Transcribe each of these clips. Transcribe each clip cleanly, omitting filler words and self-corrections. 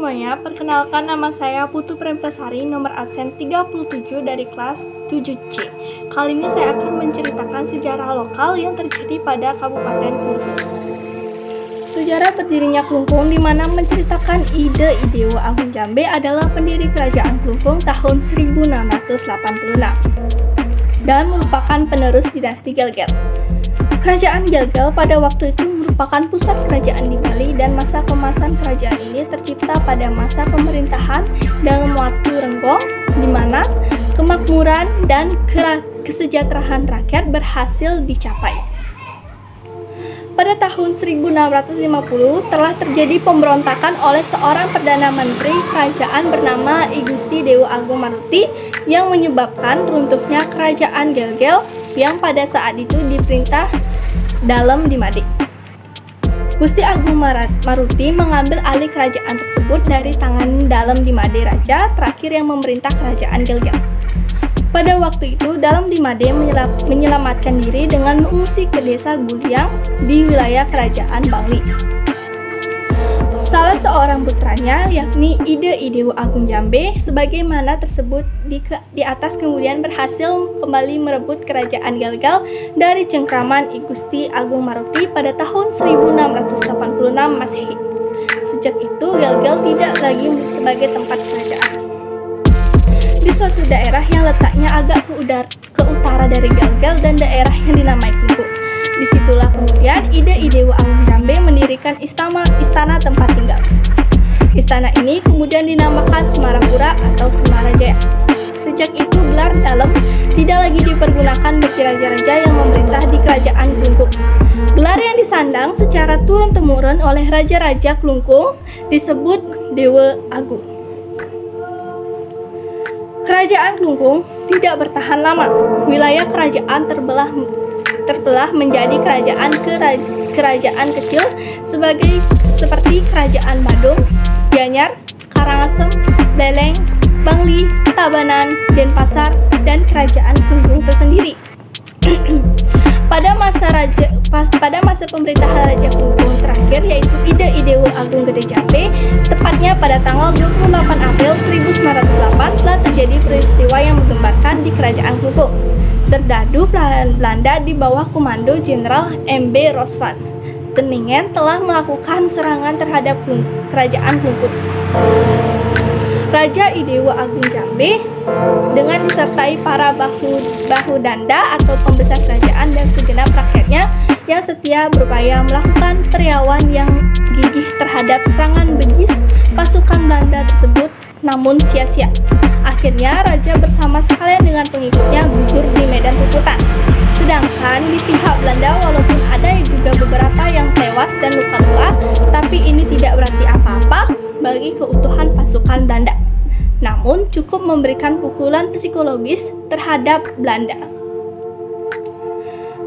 semuanya, perkenalkan nama saya Putu Premtasari, nomor absen 37 dari kelas 7C. Kali ini saya akan menceritakan sejarah lokal yang terjadi pada Kabupaten Klungkung. Sejarah berdirinya Klungkung di mana menceritakan ide Dewa Agung Jambe adalah pendiri Kerajaan Klungkung tahun 1686 dan merupakan penerus dinasti Gelgel. Kerajaan Gelgel pada waktu itu merupakan pusat kerajaan di Bali dan masa kemasan kerajaan ini tercipta pada masa pemerintahan dalam waktu Renggong di mana kemakmuran dan kesejahteraan rakyat berhasil dicapai. Pada tahun 1650 telah terjadi pemberontakan oleh seorang Perdana Menteri Kerajaan bernama I Gusti Dewa Agung Maruti yang menyebabkan runtuhnya Kerajaan Gelgel yang pada saat itu diperintah Dalem di Made. Gusti Agung Maruti mengambil alih kerajaan tersebut dari tangan Dalem di Made, raja terakhir yang memerintah Kerajaan Gelgel. Pada waktu itu, Dalem di Made menyelamatkan diri dengan mengungsi ke desa Guliang di wilayah Kerajaan Bangli. Salah seorang putranya, yakni Ide Dewa Agung Jambe, sebagaimana tersebut di atas kemudian berhasil kembali merebut Kerajaan Gelgel dari cengkraman I Gusti Agung Maruti pada tahun 1686 Masehi. Sejak itu, Gelgel tidak lagi sebagai tempat kerajaan. Di suatu daerah yang letaknya agak ke utara dari Gelgel dan daerah yang dinamai Klungkung. Disitulah kemudian Ide Dewa Agung Jambe mendirikan istana tempat tinggal. Istana ini kemudian dinamakan Semarapura atau Semarajaya. Sejak itu gelar Dalem tidak lagi dipergunakan bagi raja-raja yang memerintah di Kerajaan Klungkung. Gelar yang disandang secara turun-temurun oleh raja-raja Klungkung disebut Dewa Agung. Kerajaan Klungkung tidak bertahan lama. Wilayah kerajaan terbelah menjadi kerajaan kecil seperti Kerajaan Badung, Gianyar, Karangasem, Leleng, Bangli, Tabanan, Denpasar, dan Kerajaan Klungkung tersendiri. Pada masa pemerintahan Raja Klungkung terakhir, yaitu Ide Dewa Agung Gede Jambe, tepatnya pada tanggal 28 April 1908 telah terjadi peristiwa yang menggemparkan di Kerajaan Klungkung. Serdadu Belanda di bawah komando Jenderal M.B. Rosvan Teningen telah melakukan serangan terhadap Kerajaan Klungkung. Raja Dewa Agung Jambe dengan disertai para bahudanda atau pembesar kerajaan dan segenap rakyatnya yang setia berupaya melakukan perlawanan yang gigih terhadap serangan bejis pasukan Belanda tersebut, namun sia-sia. Akhirnya raja bersama sekalian dengan pengikutnya gugur di medan peperangan. Sedangkan di pihak Belanda walaupun ada juga beberapa yang tewas dan luka-luka, tapi ini tidak berarti apa-apa bagi keutuhan pasukan Belanda. Namun cukup memberikan pukulan psikologis terhadap Belanda.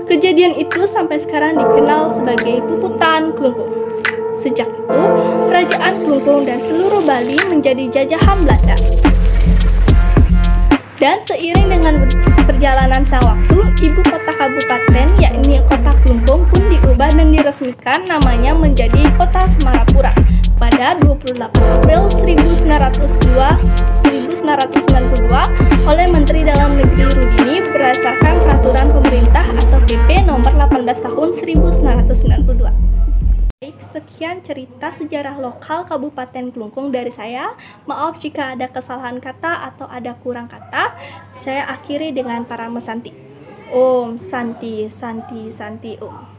Kejadian itu sampai sekarang dikenal sebagai Puputan Klungkung. Sejak itu, Kerajaan Klungkung dan seluruh Bali menjadi jajahan Belanda. Dan seiring dengan perjalanan sang waktu, ibu kota kabupaten yakni kota Klungkung pun diubah dan diresmikan namanya menjadi kota Semarapura pada 28 April 1992 oleh Menteri Dalam Negeri Rudini berdasarkan peraturan pemerintah atau PP nomor 18 tahun 1992. Baik, sekian cerita sejarah lokal Kabupaten Klungkung dari saya. Maaf jika ada kesalahan kata atau ada kurang kata. Saya akhiri dengan para mesanti. Om Santi Santi Santi Om.